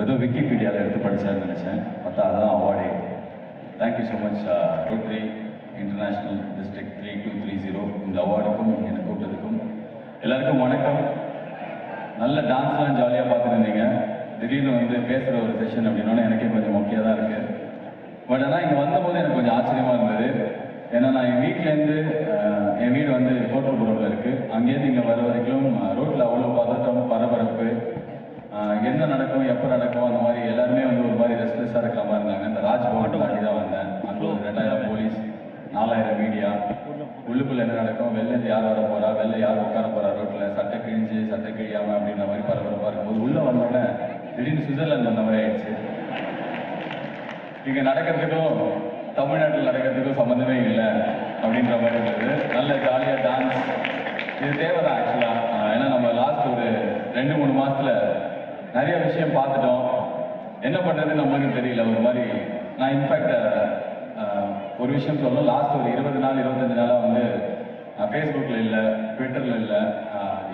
ஏதோ விக்கிபீடியாவில் எடுத்து படித்தாருன்னு நினச்சேன். பார்த்தா அதுதான் அவார்டே. Thank you so much Rotary International district 3230 இந்த அவார்டுக்கும் என்னை கூப்பிட்டதுக்கும் எல்லாருக்கும் வணக்கம். நல்ல டான்ஸ்லாம் ஜாலியாக பார்த்துருந்தீங்க. திடீர்னு வந்து பேசுகிற ஒரு செஷன் அப்படின்னா எனக்கே கொஞ்சம் மொக்கையாக தான் இருக்குது. பட் ஆனால் இங்கே வந்தபோது எனக்கு கொஞ்சம் ஆச்சரியமாக இருந்தது. ஏன்னா நான் என் வீட்டிலேருந்து என் வீடு வந்து கோட்டபுரம்ல இருக்குது. அங்கேருந்து இங்கே வர வரைக்கும் ரோட்டில் அவ்வளோ பதட்டம், பரபரப்பு, என்ன நடக்கும், எப்போ நடக்கும், அந்த மாதிரி எல்லாருமே வந்து ஒரு மாதிரி ரெஸ்ட்லெஸ்ஸாக இருக்கிற மாதிரி இருந்தாங்க. இந்த ராஜ்பவன் தாண்டி தான் வந்தேன். அங்கே ஒரு 2000 போலீஸ், 4000 மீடியா, உள்ளுக்குள்ளே என்ன நடக்கும், வெளிலேருந்து யார் வர போகிறா, வெளில யார் உட்கார போகிறா, ரோட்டில் சட்டை கிழிஞ்சு சட்டை கிழியாமல் அப்படின்ற மாதிரி பரபரப்பாக இருக்கும்போது உள்ளே வந்தோடனே திடீர்னு சுவிட்சர்லாந்து வந்த மாதிரி ஆயிடுச்சு. இங்கே நடக்கிறதுக்கும் தமிழ்நாட்டில் நடக்கிறதுக்கும் சம்மந்தமே இல்லை அப்படின்ற மாதிரி இருந்தது. நல்ல ஜாலியாக டான்ஸ் இது தேவைதான் ஆக்சுவலாக. ஏன்னா நம்ம லாஸ்ட் ஒரு 2-3 மாதத்தில் நிறைய விஷயம் பார்த்துட்டோம். என்ன பண்ணுறது நம்மளுக்கு தெரியல. ஒரு மாதிரி நான் இன்ஃபேக்ட் ஒரு விஷயம் சொல்லணும். லாஸ்ட் ஒரு 20 நாள் 25 நாளாக வந்து ஃபேஸ்புக்கில் இல்லை, ட்விட்டரில் இல்லை,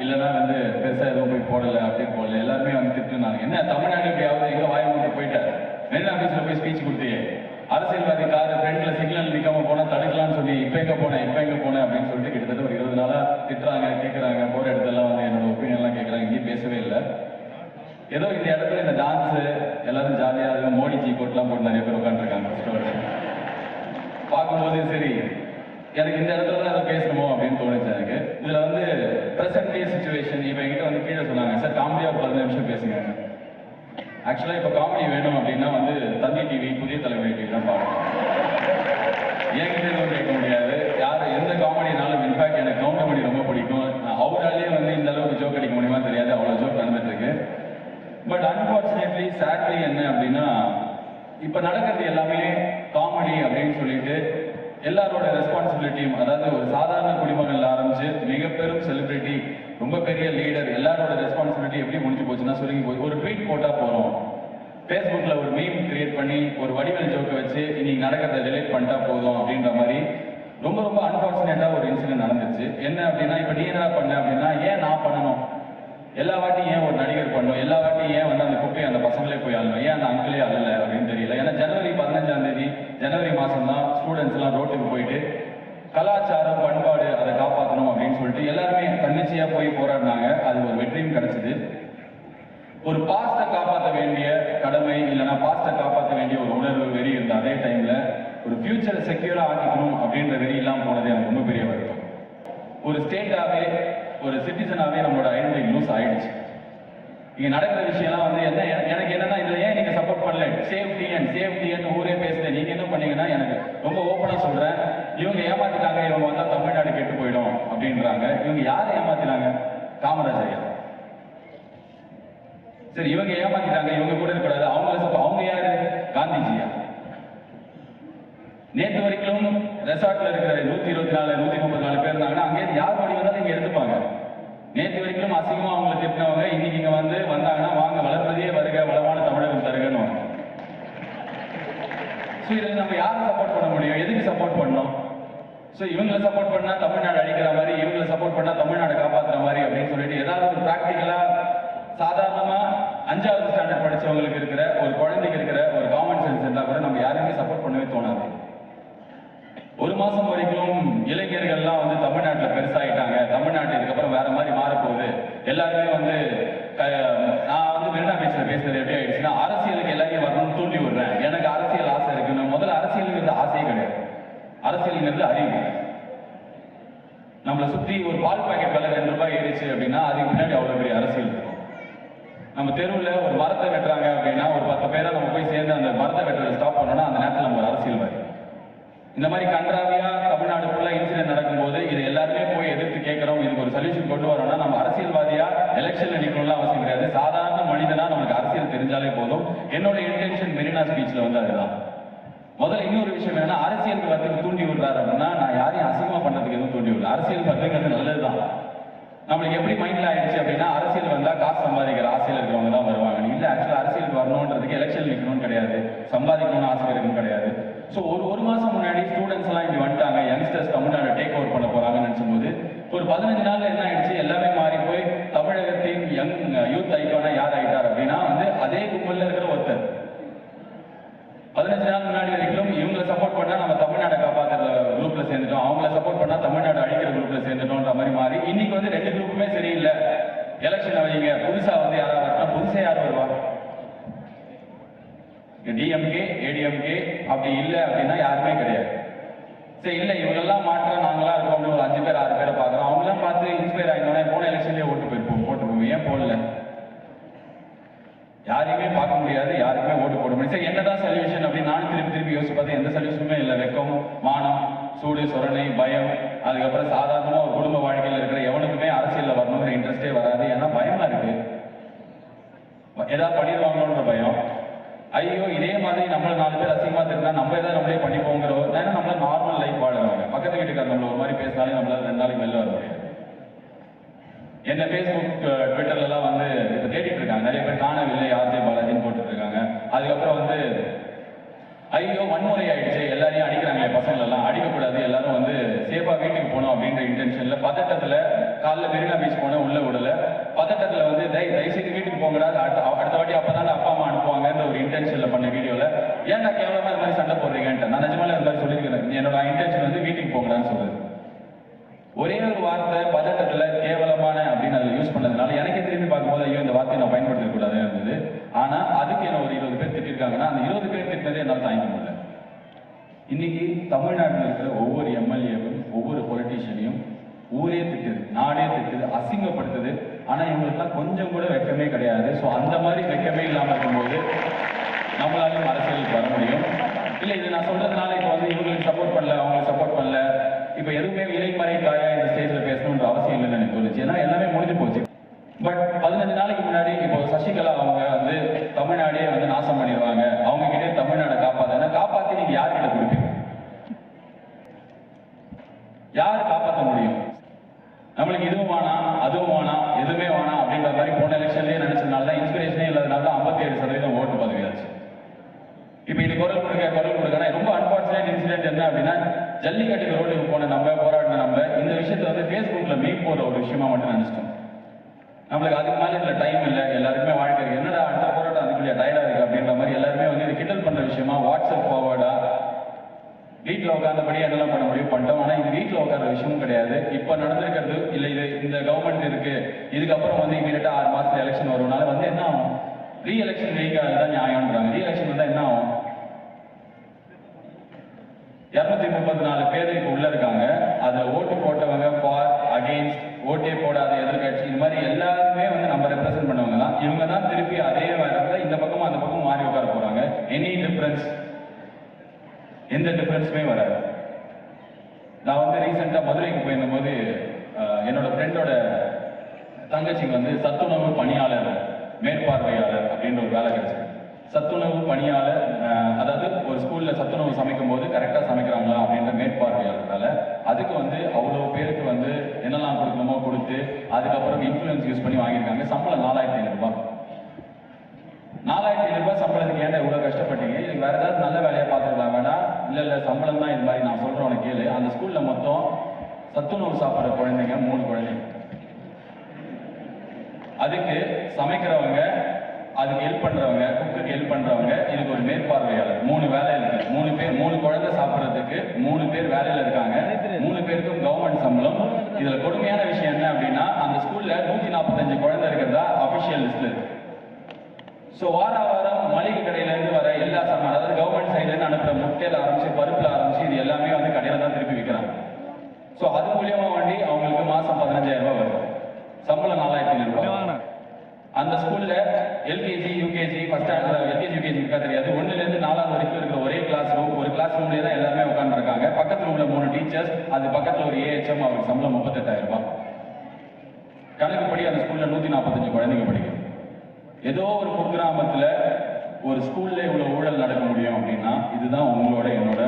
இல்லைன்னா வந்து பெருசாக எதுவும் போய் போடலை, அப்படின்னு போடல. எல்லாருமே வந்து திட்டுனாங்க. என்ன தமிழ்நாடு எப்படியாவது எங்கே வாய மூட்டு போயிட்டேன், மெரினா பீச்சில் போய் ஸ்பீச் கொடுத்தியே, அரசியல்வாதி கார் ஃப்ரெண்டில் சிக்னல் நிற்காம போனால் தடுக்கலாம்னு சொல்லி இப்போ எங்கே போனேன் அப்படின்னு சொல்லிட்டு கிட்டத்தட்ட ஒரு 20 நாளாக திட்டுறாங்க, கேட்குறாங்க. போகிற இடத்துலாம் வந்து என்னோட ஒப்பீனியன்லாம் கேட்குறாங்க. இங்கேயும் பேசவே இல்லை. ஏதோ இந்த இடத்துல இந்த டான்ஸு எல்லாரும் ஜாலியாக இருக்கும். மோடிஜி கோட்லாம் போட்டு நிறைய பேர் உட்காந்துருக்காங்க. பார்க்கும்போது சரி எனக்கு இந்த இடத்துல தான் அதை பேசணுமோ அப்படின்னு தோணுச்சு எனக்கு. இதில் வந்து ப்ரெசன்ட் டே சுச்சுவேஷன் இப்போ என்கிட்ட வந்து கீழே சொன்னாங்க, சார் காமெடியாக 10 நிமிஷம் பேசுங்க. ஆக்சுவலாக இப்போ காமெடி வேணும் அப்படின்னா வந்து தந்தி டிவி, புதிய தலைமுறை டிவி தான் பார்க்கணும். என்கிட்ட எதுவும் கேட்க முடியாது. யார் எந்த காமெடினாலும். இன்ஃபேக்ட் எனக்கு கவுண்டமணி ரொம்ப பிடிக்கும். அவராலேயே வந்து இந்த அளவுக்கு ஜோக் அடிக்க முடியுமா தெரியாது, அவ்வளோ ஜோக் நடந்துட்டு இருக்கு. பட் அன்ஃபார்ச்சுனேட்லி சேட்லி என்ன அப்படின்னா இப்போ நடக்கிறது எல்லாமே காமெடி அப்படின்னு சொல்லிட்டு எல்லாரோட ரெஸ்பான்சிபிலிட்டியும், அதாவது ஒரு சாதாரண குடிமகன்ல ஆரம்பிச்சு மிக பெரும் செலிபிரிட்டி, ரொம்ப பெரிய லீடர், எல்லாரோட ரெஸ்பான்சிபிலிட்டி எப்படி முடிஞ்சு போச்சுன்னா சுருங்கி போய் ஒரு ட்வீட் போட்டால் போகிறோம், ஃபேஸ்புக்கில் ஒரு மீம் கிரியேட் பண்ணி ஒரு வடிவேல் ஜோக்கை வச்சு இன்னைக்கு நடக்கிறத ரிலேட் பண்ணிட்டா போதும் அப்படின்ற மாதிரி ரொம்ப ரொம்ப அன்ஃபார்ச்சுனேட்டாக ஒரு இன்சிடென்ட் நடந்துச்சு. என்ன அப்படின்னா இப்போ நீ என்ன பண்ண அப்படின்னா ஏன் நான் பண்ணணும், எல்லா வாட்டியும் ஏன் ஒரு நடிகர் பண்ணணும், எல்லா வாட்டியும் ஏன் வந்து அந்த குப்பையை அந்த பசங்களே போய் ஆளணும், ஏன் அந்த அங்கிளே அழலை அப்படின்னு தெரியல. ஏன்னா ஜனவரி 15ஆம் தேதி ஜனவரி மாதம் தான் ஸ்டூடெண்ட்ஸ் எல்லாம் ரோட்டுக்கு போயிட்டு கலாச்சாரம் பண்பாடு அதை காப்பாற்றணும் அப்படின்னு சொல்லிட்டு எல்லாருமே தன்னிச்சையாக போய் போராடினாங்க. அது ஒரு வெற்றியும் கிடைச்சிது. ஒரு பாஸ்ட்டை காப்பாற்ற வேண்டிய கடமை, இல்லைன்னா பாஸ்ட்டை காப்பாற்ற வேண்டிய ஒரு உணர்வு, வெறி இருந்த அதே டைமில் ஒரு ஃபியூச்சரை செக்யூராக ஆக்கிக்கணும் அப்படின்ற வெறி இல்லாமல் போனது எனக்கு ரொம்ப பெரிய வருத்தம். ஒரு ஸ்டேட்டாகவே ஒரு சிட்டிசனாகவே நம்மளோட ஐடென்டிட்டி லூஸ் ஆயிடுச்சு. இங்கே நடக்கிற விஷயம்லாம் வந்து என்ன எனக்கு என்னன்னா இதில் ஏன் நீங்கள் சப்போர்ட் பண்ணல, சேஃப்டின்னு ஊரே பேசுது. நீங்கள் என்ன பண்ணீங்கன்னா எனக்கு ரொம்ப ஓப்பனாக சொல்கிறேன், இவங்க ஏமாத்திட்டாங்க, இவங்க வந்தால் தமிழ்நாடு கெட்டு போயிடும் அப்படின்றாங்க. இவங்க யாரை ஏமாத்தினாங்க? காமராஜரையா? சரி, இவங்க ஏமாத்திட்டாங்க, இவங்க கூட இருக்கக்கூடாது, அவங்க யாரு? காந்திஜியா? நேற்று வரைக்கும் ரெசார்ட்ல இருக்கிற 124 134 பேர் இருந்தாங்கன்னா அங்கேயிருந்து யார் வழி வந்தாலும் இங்க எடுத்துப்பாங்க. நேற்று வரைக்கும் அசிங்கமா அவங்களை திட்டினவங்க இன்னைக்கு இங்க வந்தாங்கன்னா வாங்க வளர்ப்பதே வருக, வளமான தமிழகம் தருகன்னு. ஸோ இதில் நம்ம யாரை சப்போர்ட் பண்ண முடியும், எதுக்கு சப்போர்ட் பண்ணணும்? ஸோ இவங்களை சப்போர்ட் பண்ணா தமிழ்நாடு அழிக்கிற மாதிரி, இவங்களை சப்போர்ட் பண்ணா தமிழ்நாடு காப்பாற்றுற மாதிரி அப்படின்னு சொல்லிட்டு ஏதாவது ஒரு ப்ராக்டிக்கலா சாதாரணமா 5வது ஸ்டாண்டர்ட் படிச்சவங்களுக்கு இருக்கிற ஒரு குழந்தைக்கு இருக்கிற ஒரு காமன் சென்ஸ் இருந்தால் கூட நம்ம யாருமே சப்போர்ட் பண்ணவே தோணாது. ஒரு மாசம் வரைக்கும் இளைஞர்கள்லாம் வந்து தமிழ்நாட்டில் பெருசாயிட்டாங்க, தமிழ்நாட்டு இதுக்கப்புறம் வேற மாதிரி மாறப்போகுது, எல்லாருமே வந்து நான் வந்து மெரினா பீச்சில் பேசுறது எப்படி ஆயிடுச்சுன்னா அரசியலுக்கு எல்லாரையும் வரணும்னு தூண்டி விடுறேன். எனக்கு அரசியல் ஆசை இருக்குன்னு. முதல்ல அரசியலுங்கிறது ஆசையே கிடையாது, அரசியலுங்கிறது அறிவு. நம்மளை சுற்றி ஒரு பால் பாக்கெட் விலை 2 ரூபாய் ஏறிச்சு அப்படின்னா அதுக்கு பின்னாடி அவ்வளோ பெரிய அரசியல் இருக்கும். நம்ம தெருவில் ஒரு மரத்தை வெட்டுறாங்க அப்படின்னா ஒரு 10 பேரை நம்ம போய் சேர்ந்து அந்த மரத்தை வெட்டுறதை ஸ்டாப் பண்ணோம்னா அந்த நேரத்தில் நம்ம ஒரு அரசியல்வாதி. இந்த மாதிரி கன்றாவியா தமிழ்நாடு ஃபுல்லாக இன்சிடென்ட் நடக்கும்போது இது எல்லாருமே போய் எதிர்த்து கேட்குறோம், இதுக்கு ஒரு சொல்யூஷன் கொண்டு வரோம்னா நம்ம அரசியல்வாதியா எலெக்ஷன்ல நிற்கணும்லாம் அவசியம் கிடையாது. சாதாரண மனிதனா நமக்கு அரசியல் தெரிஞ்சாலே போதும். என்னோட இன்டென்ஷன் மெரினா ஸ்பீச்ல வந்து அதுதான். முதல்ல இன்னொரு விஷயம் என்னன்னா அரசியலுக்கு வரதுக்கு தூண்டி விடுறாரு அப்படின்னா நான் யாரையும் அசிங்கமா பண்றதுக்கு எதுவும் தூண்டி விடல. அரசியல் வரதுங்கிறது நல்லதுதான். நம்மளுக்கு எப்படி மைண்ட்ல ஆயிடுச்சு அப்படின்னா அரசியல் வந்தா காசு சம்பாதிக்கிற ஆசையில் இருக்கிறவங்க தான் வருவாங்க. இல்லை ஆக்சுவலாக அரசியலுக்கு வரணுன்றதுக்கு எலெக்ஷன் நிற்கணும்னு கிடையாது, சம்பாதிக்கணும்னு ஆசை இருக்குன்னு கிடையாது. ஸோ ஒரு மாதம் முன்னாடி ஸ்டூடெண்ட்ஸ் எல்லாம் இப்படி வந்துட்டாங்க, யங்ஸ்டர்ஸ் தமிழ்நாடு டேக் ஓவர் பண்ண போறாங்கன்னு நினைச்சும்போது ஒரு 15 நாள்ல என்ன ஆயிடுச்சு, எல்லாமே மாறி போய் தமிழகத்தின் யூத் ஐக்கானா யார் ஆயிட்டார் அப்படின்னா வந்து அதே கும்பல்ல இருக்கிற நீங்க புதுசா வந்து யாராவது வரலாம், புதுசா யார் வருவா? டிஎம்கே ஏடிஎம்கே அப்படி இல்லை அப்படின்னா யாருமே கிடையாது. சரி இல்லை இவங்கெல்லாம் மாற்ற நாங்களா இருக்கோம் ஒரு 5 பேர் 6 பேரை பார்க்குறோம். அவங்களாம் பார்த்து இன்ஸ்பயர் ஆகிட்டோம்னா போன எலெக்ஷன்லேயே போட்டுருப்போம். ஏன் போடல? யாரையுமே பார்க்க முடியாது, யாருக்குமே ஓட்டு போட முடியும். சரி என்னதான் சொல்யூஷன் அப்படின்னு நானும் திருப்பி யோசிச்சு பார்த்தேன். எந்த சொல்யூஷனுமே இல்லை. வெக்கம், மானம், சூடு, சொரணை, பயம், அதுக்கப்புறம் சாதாரணமாக ஒரு குடும்ப வாழ்க்கையில் இருக்கிற எவனுக்குமே அரசியலில் வரணுங்கிற இன்ட்ரெஸ்டே வராது. ஏன்னா பயமா இருக்கு, ஏதாவது பண்ணிடுவாங்களோன்ற பயம். ஐயோ இதே மாதிரி நம்மள 4 பேர் அசிங்கமா தெரிஞ்சா நம்ம ஏதாவது நம்மளே பண்ணிப்போங்கிற ஏன்னா நம்மள நார்மல் லைஃப் வாழுவாங்க. பக்கத்து வீட்டுக்காரர் நம்மள ஒரு மாதிரி பேசினாலே நம்மளால 2 நாளைக்கு வெளில வர முடியாது. என்ன ஃபேஸ்புக் ட்விட்டர்லாம் வந்து இப்போ தேடிட்டு இருக்காங்க. நிறைய பேர் காணவில்லை ஆர்ஜே பாலாஜின்னு போட்டுட்டு இருக்காங்க. அதுக்கப்புறம் வந்து ஐயோ வன்முறை ஆயிடுச்சு, எல்லாரையும் அடிக்கிறாங்களே பசங்களெல்லாம், அடிக்கக்கூடாது, எல்லாரும் வந்து சேஃபா வீட்டுக்கு போகணும் அப்படின்ற இன்டென்ஷன்ல பதட்டத்துல காலைல மெரினா பீச் போனேன், உள்ள விடல. பதட்டத்துல வந்து தயவுசெய்து வீட்டுக்கு போங்கடா, அடுத்த வாட்டி அப்பதான் அப்பா அம்மா அனுப்புவாங்கன்ற ஒரு இன்டென்ஷன்ல பண்ண வீடியோல ஏன் நான் கேவலமா இந்த மாதிரி சண்டை போடுறீங்கன்ட்டு நான் நிஜமால இந்த மாதிரி சொல்லியிருக்கேன். என்னோட இன்டென்ஷன் வந்து வீட்டுக்கு போங்கடான்னு சொல்றது. ஒரே ஒரு வார்த்தை பதட்டத்துல கேவலமான அப்படின்னு அதை யூஸ் பண்ணதுனால எனக்கே திரும்பி பார்க்கும்போது ஐயோ இந்த வார்த்தையை நான் பயன்படுத்த கூடாதுன்னு இருந்தது. ஆனா அதுக்கு என்ன ஒரு 20 பேர் திட்டிருக்காங்கன்னா அந்த 20 பேர் திட்டினதே என்னால் தாங்க முடியல. இன்னைக்கு தமிழ்நாட்டில் இருக்கிற ஒவ்வொரு எம்எல்ஏவும் ஒவ்வொரு பொலிட்டீஷியனையும் ஊரே திட்டுது, நாடே திட்டுது, அசிங்கப்படுத்துது. ஆனா இவங்களுக்குலாம் கொஞ்சம் கூட வெக்கமே கிடையாது. ஸோ அந்த மாதிரி வெக்கமே இல்லாமல் இருக்கும்போது நம்மளாலையும் அரசியலுக்கு வர முடியும். இல்லை இது நான் சொல்றதுனால இப்போ வந்து இவங்களுக்கு சப்போர்ட் பண்ணல, அவங்களுக்கு சப்போர்ட் பண்ணல, இப்போ எதுவுமே இலைமறை காயா இந்த ஸ்டேஜ்ல பேசணுன்ற அவசியம் இல்லைன்னு எனக்கு தோணுச்சு. ஏன்னா எல்லாமே முடிஞ்சு போச்சு. பட் 15 நாளைக்கு முன்னாடி இப்போ சசிகலா அவங்க வந்து தமிழ்நாடே வந்து நாசம் பண்ணிடுவாங்க, அவங்க கிட்டே தமிழ்நாடை காப்பாத்தி நீங்க யார்கிட்ட கொடுப்பீங்க? யார் காப்பாற்ற முடியும்? நம்மளுக்கு இதுவும் வேணாம் அதுவும் வேணாம் எதுவுமே வேணாம் அப்படின்ற மாதிரி போன எலெக்ஷன்லேயே நினைச்சதுனால தான், இன்ஸ்பிரேஷனே இல்லாதனால தான் 57% ஓட்டு பதவியாச்சு. இப்போ இது குரல் கொடுக்க ரொம்ப அன்பார்ச்சுனேட் இன்சிடென்ட் என்ன அப்படின்னா, ஜல்லிக்கட்டுக்கு ரோட்டுக்கு போன நம்ம போராடின நம்ம இந்த விஷயத்தை வந்து ஃபேஸ்புக்ல மீட் போற ஒரு விஷயமா மட்டும் நினைச்சிட்டோம். நம்மளுக்கு அதுக்கு மேலே இதில் டைம் இல்லை, எல்லாருக்குமே வாழ்க்கை இருக்கு, என்னடா அடுத்த போராட்டம் அதுக்குள்ளே டயர்டாக இருக்கு அப்படின்ற மாதிரி எல்லாருமே வந்து இது கிண்டல் பண்ற விஷயமா வாட்ஸ்அப் ஃபார்வர்டா வீட்டில் உட்காந்தபடி என்னெல்லாம் பண்ண முடியும் பண்ணிட்டோம். ஆனால் இது வீட்டில் உட்கார விஷயமும் கிடையாது. இப்போ நடந்திருக்கிறது இல்லை, இது இந்த கவர்மெண்ட் இருக்கு, இதுக்கப்புறம் வந்து இமீடியட்டா 6 மாசத்துல எலெக்ஷன் வருவனால வந்து என்ன ஆகும்? ரீ எலெக்ஷன் வைக்காது தான் நியாயம்ன்றாங்க. ரீ எலெக்ஷன் வந்தா என்ன ஆகும்? 234 பேர் இப்போ உள்ள இருக்காங்க. அதுல ஓட்டு போட்டவங்க ஃபார் அகெயின்ஸ்ட், ஓட்டே போடாத எதிர்கட்சி, இந்த மாதிரி எல்லாருமே வந்து நம்ம ரெப்ரசென்ட் பண்ணவங்க தான். இவங்க தான் திருப்பி அதே வாரத்துல இந்த பக்கமும் அந்த பக்கம் மாறி உட்கார போறாங்க. Any difference? எந்த டிஃபரன்ஸுமே வராது. நான் வந்து ரீசெண்டா மதுரைக்கு போயிருந்த போது என்னோட ஃப்ரெண்டோட தங்கச்சிக்கு வந்து சத்துணவு பணியாளர் மேற்பார்வையாளர் அப்படின்ற ஒரு வேலை கிடைச்சது. சத்துணவு பணியாளர், அதாவது ஒரு ஸ்கூல்ல சத்துணவு சமைக்கும் போது கரெக்டா சமைக்கிறாங்களா அப்படின்ற மேற்பார்வையாளர் வேலை. அதுக்கு வந்து அவ்வளோ பேருக்கு வந்து என்னெல்லாம் கொடுக்கணுமோ கொடுத்து அதுக்கப்புறம் இன்ஃபுளுன்ஸ் யூஸ் பண்ணி வாங்கியிருக்காங்க. சம்பளம் 4500 ரூபாய். 4500 ரூபாய் சம்பளத்துக்கு ஏன்டா இவ்வளோ கஷ்டப்பட்டீங்க? இதுக்கு வேற ஏதாவது நல்ல வேலையை பார்த்துக்கலாம் வேண்டாம்? இல்லை சம்பளம் தான் இது மாதிரி. நான் சொல்றேன் உனக்கு கேளு. அந்த ஸ்கூல்ல மொத்தம் சத்துணவு சாப்பிட்ற குழந்தைங்க 3 குழந்தைங்க. அதுக்கு சமைக்கிறவங்க, அதுக்கு ஹெல்ப் பண்றவங்க, குக்குக்கு ஹெல்ப் பண்றவங்க, இதுக்கு ஒரு மேற்பார்வையாளர். 3 வேலை இருக்கு. 3 பேர் 3 குழந்தை சாப்பிட்றதுக்கு 3 பேர் வேலையில இருக்காங்க. 3 பேருக்கும் கவர்மெண்ட் சம்பளம். இதுல கொடுமையான விஷயம் என்ன அப்படின்னா, அந்த ஸ்கூல்ல 145 குழந்தை இருக்கிறதா அபிஷியல் லிஸ்ட்ல இருக்கு. ஸோ வாரம் மளிகை கடையில இருந்து வர எல்லா சாமான், அதாவது கவர்மெண்ட் சைட்ல இருந்து அனுப்புற முட்டையில ஆரம்பிச்சு பருப்புல ஆரம்பிச்சு இது எல்லாமே வந்து கடையில தான் திருப்பி விற்கிறாங்க. ஸோ அது மூலியமா வண்டி அவங்களுக்கு மாசம் 15000 ரூபாய் வருது. சம்பளம் 4500 ரூபாய். அந்த ஸ்கூல்ல LKG UKG first standard, LKG UKG இருக்கா தெரியாது, 1ல இருந்து 4வது வரைக்கும் இருக்கிற ஒரே கிளாஸ் ரூம். ஒரு கிளாஸ் ரூம்லேயே தான் எல்லாருமே உட்காந்துருக்காங்க. பக்கத்துல உள்ள 3 டீச்சர்ஸ், அது பக்கத்துல ஒரு ஏஹெச்எம், அவருக்கு சம்பளம் 38000 ரூபாய். கணக்குப்படி அந்த ஸ்கூல்ல 145 குழந்தைங்க படிக்கும். ஏதோ ஒரு குக்கிராமத்துல ஒரு ஸ்கூல்ல இவ்வளவு ஊழல் நடக்க முடியும் அப்படின்னா, இதுதான் உங்களோட என்னோட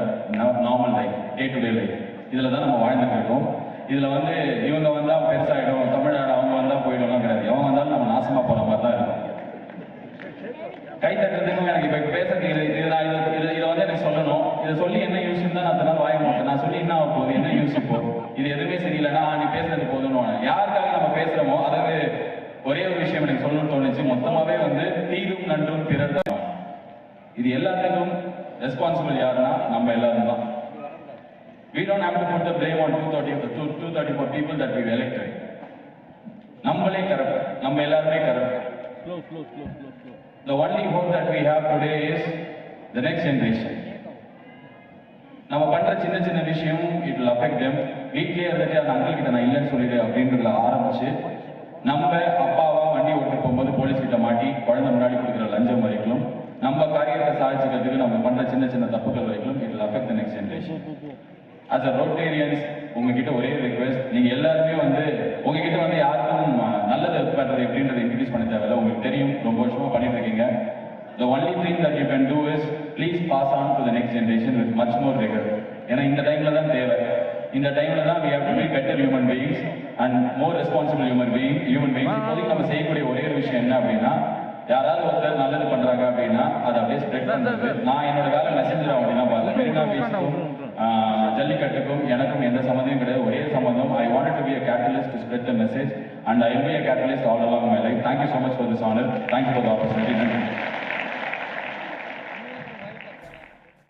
normal life, day to day life. இதுல தான் நம்ம வாழ்ந்துட்டு இருக்கோம். இதுல வந்து இவங்க வந்தா பெருசாயிடும், தமிழ்நாடு அவங்க வந்தா போயிடும் கிடையாது. அவங்க வந்தாலும் நம்ம நாசமா போற மாதிரி தான் இருக்கும். கை தட்டுறதுக்கும் எனக்கு இப்ப பேசுறது இதை வந்து எனக்கு சொல்லணும். இதை சொல்லி என்ன யூஸ் தான் நான் அதனால வாய மாட்டேன். நான் சொல்லி என்ன போகுது, என்ன யூஸ் இப்போ? இது எதுவுமே சரியில்லைன்னா நீ பேசுறது போதும்னு யாருக்காக நம்ம பேசுறோமோ, அதாவது ஒரே ஒரு விஷயம் எனக்கு சொல்லணும்னு தோணுச்சு. மொத்தமாவே வந்து தீதும் நன்றும் பிறர். இது எல்லாத்துக்கும் ரெஸ்பான்சிபிள் யாருன்னா நம்ம எல்லாரும் தான். We don't have to put the blame on 234 people that we've elected. நம்மளே கரெக்ட், நம்ம எல்லாருமே correct. The only hope that we have today is the next generation. நம்ம பண்ற சின்ன சின்ன விஷயம் it will affect them. வீட்லயே இருந்துட்டு அந்த அங்கிள் கிட்ட நான் இல்லைன்னு சொல்லிடு அப்படின்றதுல ஆரம்பிச்சு நம்ம அப்பாவா வண்டி ஓட்டு போகும்போது போலீஸ் கிட்ட மாட்டி குழந்தை முன்னாடி கொடுக்குற லஞ்சம் வரைக்கும் நம்ம காரியத்தை சாதிச்சுக்கிறதுக்கு நம்ம பண்ற சின்ன சின்ன தப்புகள் வரைக்கும் it will affect the next generation. As a Rotarians, உங்ககிட்ட ஒரே ரிக்வெஸ்ட், நீங்க எல்லாருமே வந்து உங்ககிட்ட வந்து யாருக்கும் நல்லது பண்றது எப்படின்றத இன்ட்ரடியூஸ் பண்ண தேவையில்ல, உங்களுக்கு தெரியும், ரொம்ப வருஷமா பண்ணிட்டு இருக்கீங்க. The only thing that you can do is please pass on to the next generation with much more rigor. ஏன்னா இந்த டைம்ல தான் தேவை, இந்த டைம்ல தான் we have to be better human beings and more responsible human beings. இப்போதைக்கு நம்ம செய்யக்கூடிய ஒரே ஒரு விஷயம் என்ன அப்படின்னா, யாராவது ஒருத்தர் நல்லது பண்றாங்க அப்படின்னா அதை அப்படியே ஸ்ப்ரெட் பண்றது. நான் என்னோட வேலை மெசேஞ்சர் அப்படின்னா பாருங்க, மெரினா பீச்சுக்கும் ஜல்லிக்கட்டுக்கும் எனக்கும் எந்த சம்மந்தமும் கிடையாது, ஒரே சம்மந்தம். I wanted to be a catalyst to spread the message and I will be a catalyst all along my life. Thank you so much for this honor. Thank you for the opportunity.